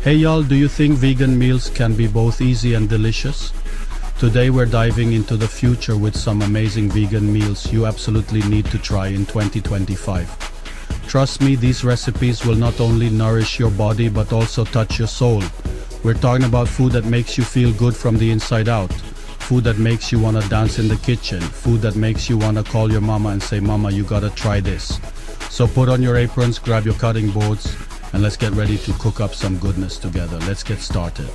Hey y'all, do you think vegan meals can be both easy and delicious? Today we're diving into the future with some amazing vegan meals you absolutely need to try in 2025. Trust me, these recipes will not only nourish your body but also touch your soul. We're talking about food that makes you feel good from the inside out. Food that makes you want to dance in the kitchen. Food that makes you want to call your mama and say, "Mama, you gotta try this." So put on your aprons, grab your cutting boards, and let's get ready to cook up some goodness together. Let's get started.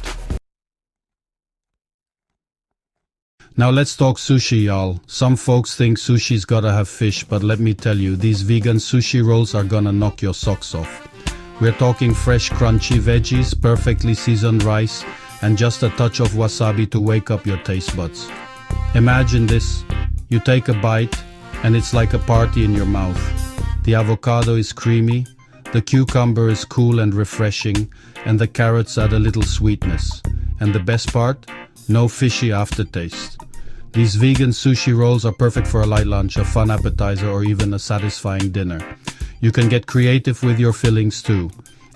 Now let's talk sushi, y'all. Some folks think sushi's gotta have fish, but let me tell you, these vegan sushi rolls are gonna knock your socks off. We're talking fresh, crunchy veggies, perfectly seasoned rice, and just a touch of wasabi to wake up your taste buds. Imagine this. You take a bite, and it's like a party in your mouth. The avocado is creamy, the cucumber is cool and refreshing, and the carrots add a little sweetness. And the best part? No fishy aftertaste. These vegan sushi rolls are perfect for a light lunch, a fun appetizer, or even a satisfying dinner. You can get creative with your fillings too.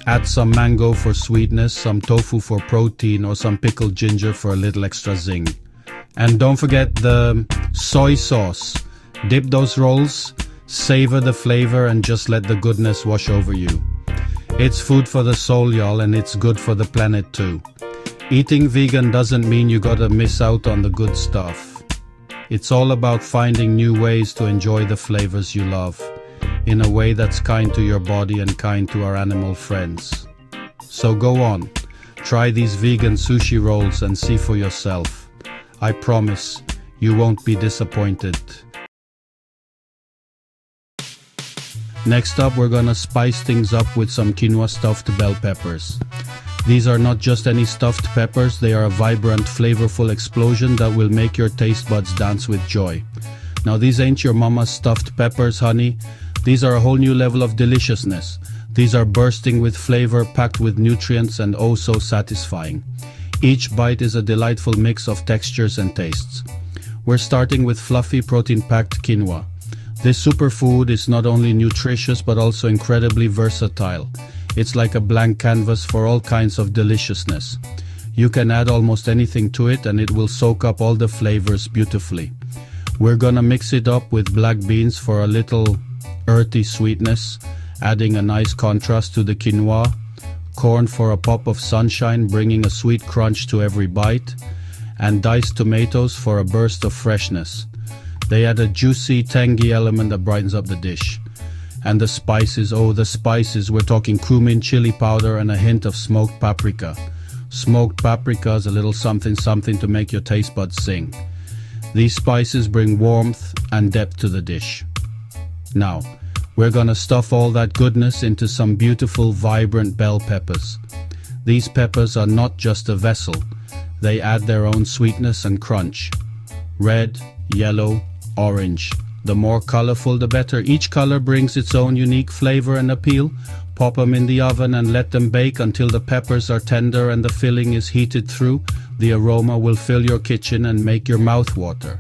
Add some mango for sweetness, some tofu for protein, or some pickled ginger for a little extra zing. And don't forget the soy sauce. Dip those rolls, savor the flavor, and just let the goodness wash over you. It's food for the soul, y'all, and it's good for the planet too. Eating vegan doesn't mean you gotta miss out on the good stuff. It's all about finding new ways to enjoy the flavors you love, in a way that's kind to your body and kind to our animal friends. So go on, try these vegan sushi rolls and see for yourself. I promise, you won't be disappointed. Next up, we're gonna spice things up with some quinoa stuffed bell peppers. These are not just any stuffed peppers, they are a vibrant, flavorful explosion that will make your taste buds dance with joy. Now these ain't your mama's stuffed peppers, honey. These are a whole new level of deliciousness. These are bursting with flavor, packed with nutrients, and oh so satisfying. Each bite is a delightful mix of textures and tastes. We're starting with fluffy, protein-packed quinoa. This superfood is not only nutritious but also incredibly versatile. It's like a blank canvas for all kinds of deliciousness. You can add almost anything to it and it will soak up all the flavors beautifully. We're gonna mix it up with black beans for a little earthy sweetness, adding a nice contrast to the quinoa, corn for a pop of sunshine, bringing a sweet crunch to every bite, and diced tomatoes for a burst of freshness. They add a juicy, tangy element that brightens up the dish. And the spices, oh the spices, we're talking cumin, chili powder, and a hint of smoked paprika. Smoked paprika is a little something to make your taste buds sing. These spices bring warmth and depth to the dish. Now, we're gonna stuff all that goodness into some beautiful, vibrant bell peppers. These peppers are not just a vessel, they add their own sweetness and crunch. Red, yellow, orange. The more colorful the better. Each color brings its own unique flavor and appeal. Pop them in the oven and let them bake until the peppers are tender and the filling is heated through. The aroma will fill your kitchen and make your mouth water.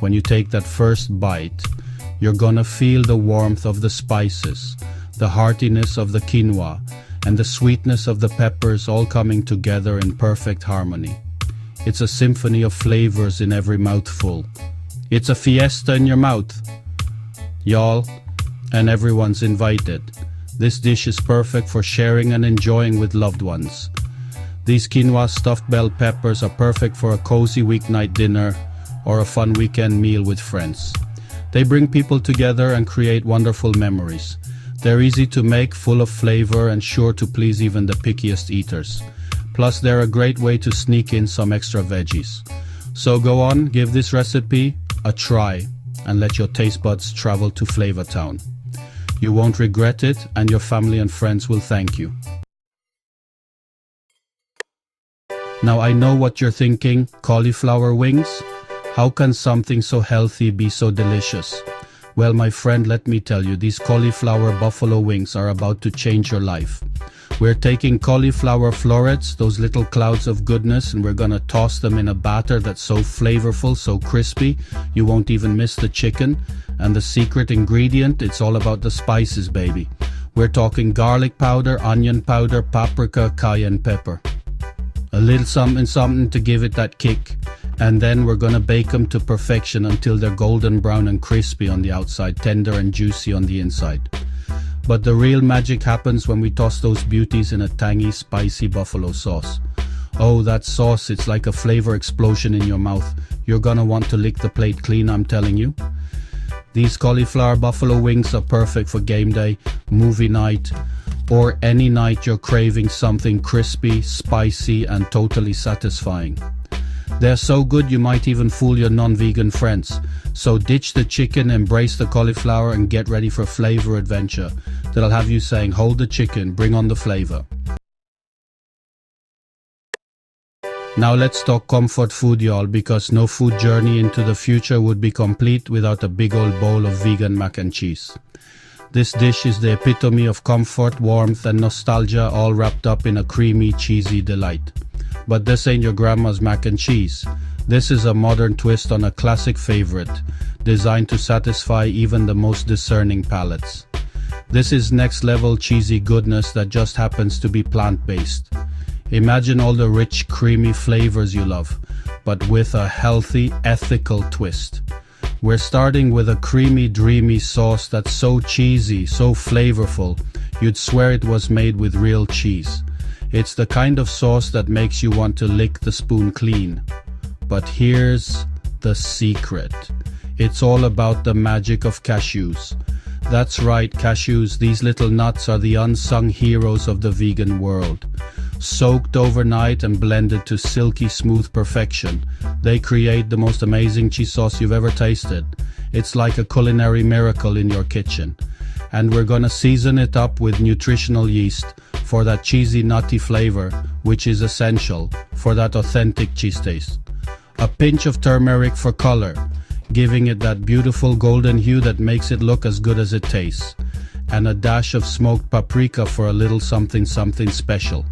When you take that first bite, you're gonna feel the warmth of the spices, the heartiness of the quinoa, and the sweetness of the peppers all coming together in perfect harmony. It's a symphony of flavors in every mouthful. It's a fiesta in your mouth. Y'all, and everyone's invited. This dish is perfect for sharing and enjoying with loved ones. These quinoa stuffed bell peppers are perfect for a cozy weeknight dinner or a fun weekend meal with friends. They bring people together and create wonderful memories. They're easy to make, full of flavor, and sure to please even the pickiest eaters. Plus, they're a great way to sneak in some extra veggies. So go on, give this recipe a try, and let your taste buds travel to Flavor Town. You won't regret it, and your family and friends will thank you. Now I know what you're thinking, cauliflower wings? How can something so healthy be so delicious? Well, my friend, let me tell you, these cauliflower buffalo wings are about to change your life. We're taking cauliflower florets, those little clouds of goodness, and we're gonna toss them in a batter that's so flavorful, so crispy, you won't even miss the chicken. And the secret ingredient, it's all about the spices, baby. We're talking garlic powder, onion powder, paprika, cayenne pepper. A little something to give it that kick. And then we're gonna bake them to perfection until they're golden brown and crispy on the outside, tender and juicy on the inside. But the real magic happens when we toss those beauties in a tangy, spicy buffalo sauce. Oh, that sauce, it's like a flavor explosion in your mouth. You're gonna want to lick the plate clean, I'm telling you. These cauliflower buffalo wings are perfect for game day, movie night, or any night you're craving something crispy, spicy, and totally satisfying. They're so good you might even fool your non-vegan friends. So ditch the chicken, embrace the cauliflower, and get ready for flavor adventure that'll have you saying, hold the chicken, bring on the flavor. Now let's talk comfort food, y'all, because no food journey into the future would be complete without a big old bowl of vegan mac and cheese. This dish is the epitome of comfort, warmth, and nostalgia, all wrapped up in a creamy, cheesy delight. But this ain't your grandma's mac and cheese. This is a modern twist on a classic favorite, designed to satisfy even the most discerning palates. This is next level cheesy goodness that just happens to be plant-based. Imagine all the rich, creamy flavors you love, but with a healthy, ethical twist. We're starting with a creamy, dreamy sauce that's so cheesy, so flavorful, you'd swear it was made with real cheese. It's the kind of sauce that makes you want to lick the spoon clean. But here's the secret. It's all about the magic of cashews. That's right, cashews, these little nuts are the unsung heroes of the vegan world. Soaked overnight and blended to silky smooth perfection, they create the most amazing cheese sauce you've ever tasted. It's like a culinary miracle in your kitchen. And we're gonna season it up with nutritional yeast for that cheesy nutty flavor, which is essential for that authentic cheese taste. A pinch of turmeric for color, giving it that beautiful golden hue that makes it look as good as it tastes. And a dash of smoked paprika for a little something special.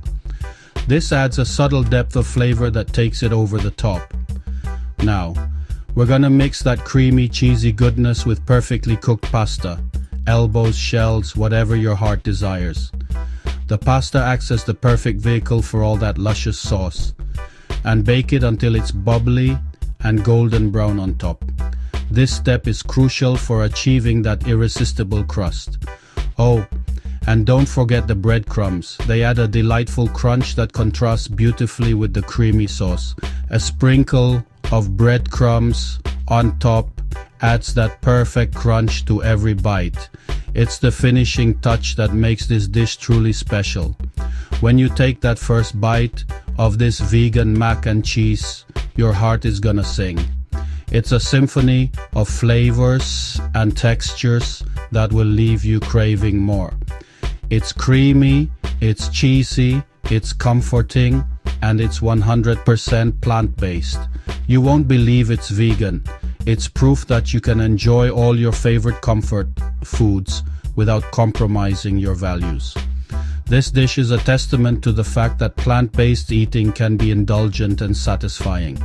This adds a subtle depth of flavor that takes it over the top. Now, we're gonna mix that creamy, cheesy goodness with perfectly cooked pasta. Elbows, shells, whatever your heart desires. The pasta acts as the perfect vehicle for all that luscious sauce. And bake it until it's bubbly and golden brown on top. This step is crucial for achieving that irresistible crust. Oh, and don't forget the breadcrumbs. They add a delightful crunch that contrasts beautifully with the creamy sauce. A sprinkle of breadcrumbs on top adds that perfect crunch to every bite. It's the finishing touch that makes this dish truly special. When you take that first bite of this vegan mac and cheese, your heart is gonna sing. It's a symphony of flavors and textures that will leave you craving more. It's creamy, it's cheesy, it's comforting, and it's 100% plant-based. You won't believe it's vegan. It's proof that you can enjoy all your favorite comfort foods without compromising your values. This dish is a testament to the fact that plant-based eating can be indulgent and satisfying.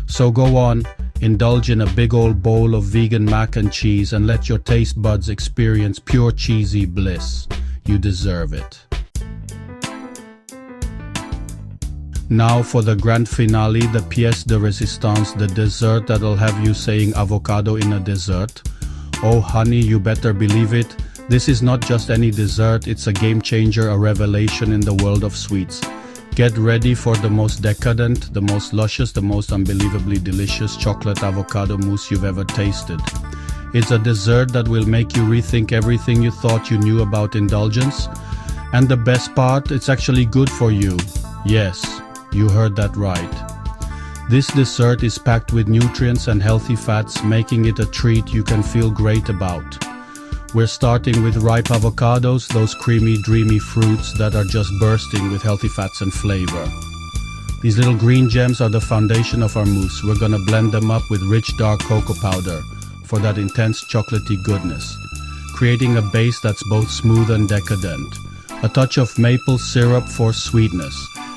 So go on, indulge in a big old bowl of vegan mac and cheese and let your taste buds experience pure cheesy bliss. You deserve it. Now for the grand finale, the pièce de résistance, the dessert that'll have you saying avocado in a dessert. Oh honey, you better believe it. This is not just any dessert, it's a game changer, a revelation in the world of sweets. Get ready for the most decadent, the most luscious, the most unbelievably delicious chocolate avocado mousse you've ever tasted. It's a dessert that will make you rethink everything you thought you knew about indulgence. And the best part, it's actually good for you. Yes, you heard that right. This dessert is packed with nutrients and healthy fats, making it a treat you can feel great about. We're starting with ripe avocados, those creamy, dreamy fruits that are just bursting with healthy fats and flavor. These little green gems are the foundation of our mousse. We're gonna blend them up with rich dark cocoa powder for that intense chocolatey goodness, creating a base that's both smooth and decadent. A touch of maple syrup for sweetness,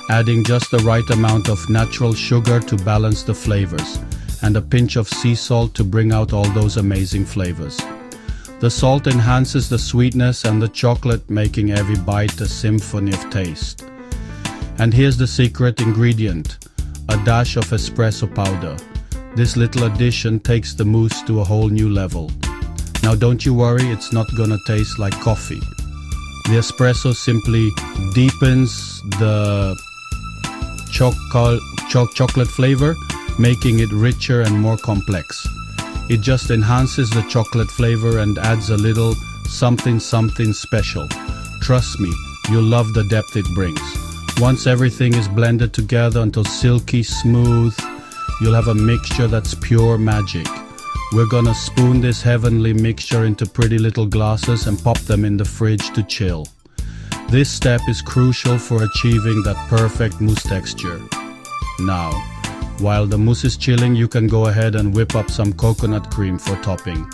adding just the right amount of natural sugar to balance the flavors, and a pinch of sea salt to bring out all those amazing flavors. The salt enhances the sweetness and the chocolate, making every bite a symphony of taste. And here's the secret ingredient, a dash of espresso powder. This little addition takes the mousse to a whole new level. Now don't you worry, it's not gonna taste like coffee. The espresso simply deepens the chocolate flavor, making it richer and more complex. It just enhances the chocolate flavor and adds a little something special. Trust me, you'll love the depth it brings. Once everything is blended together until silky smooth, you'll have a mixture that's pure magic. We're gonna spoon this heavenly mixture into pretty little glasses and pop them in the fridge to chill. This step is crucial for achieving that perfect mousse texture. Now, while the mousse is chilling, you can go ahead and whip up some coconut cream for topping.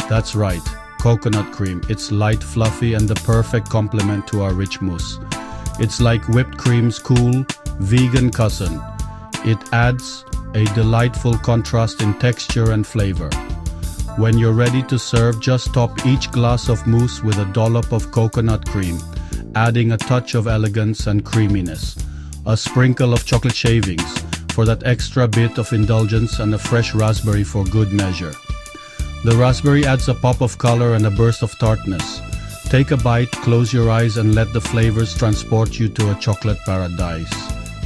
That's right, coconut cream. It's light, fluffy, and the perfect complement to our rich mousse. It's like whipped cream's cool, vegan cousin. It adds a delightful contrast in texture and flavor. When you're ready to serve, just top each glass of mousse with a dollop of coconut cream, adding a touch of elegance and creaminess. A sprinkle of chocolate shavings for that extra bit of indulgence, and a fresh raspberry for good measure. The raspberry adds a pop of color and a burst of tartness. Take a bite, close your eyes, and let the flavors transport you to a chocolate paradise.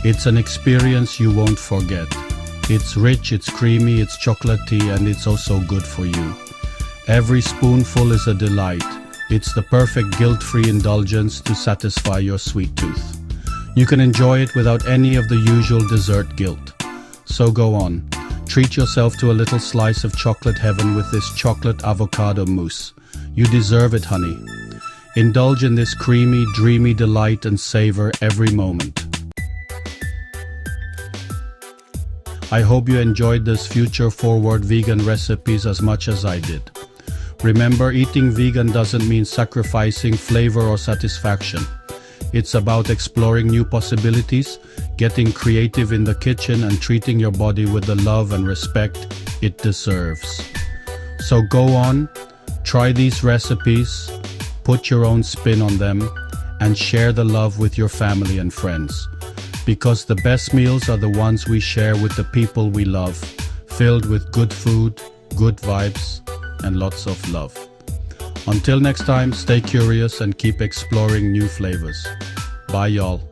It's an experience you won't forget. It's rich, it's creamy, it's chocolatey, and it's also good for you. Every spoonful is a delight. It's the perfect guilt-free indulgence to satisfy your sweet tooth. You can enjoy it without any of the usual dessert guilt. So go on, treat yourself to a little slice of chocolate heaven with this chocolate avocado mousse. You deserve it, honey. Indulge in this creamy, dreamy delight and savor every moment. I hope you enjoyed this future-forward vegan recipes as much as I did. Remember, eating vegan doesn't mean sacrificing flavor or satisfaction. It's about exploring new possibilities, getting creative in the kitchen, and treating your body with the love and respect it deserves. So go on, try these recipes, put your own spin on them, and share the love with your family and friends. Because the best meals are the ones we share with the people we love, filled with good food, good vibes, and lots of love. Until next time, stay curious and keep exploring new flavors. Bye, y'all.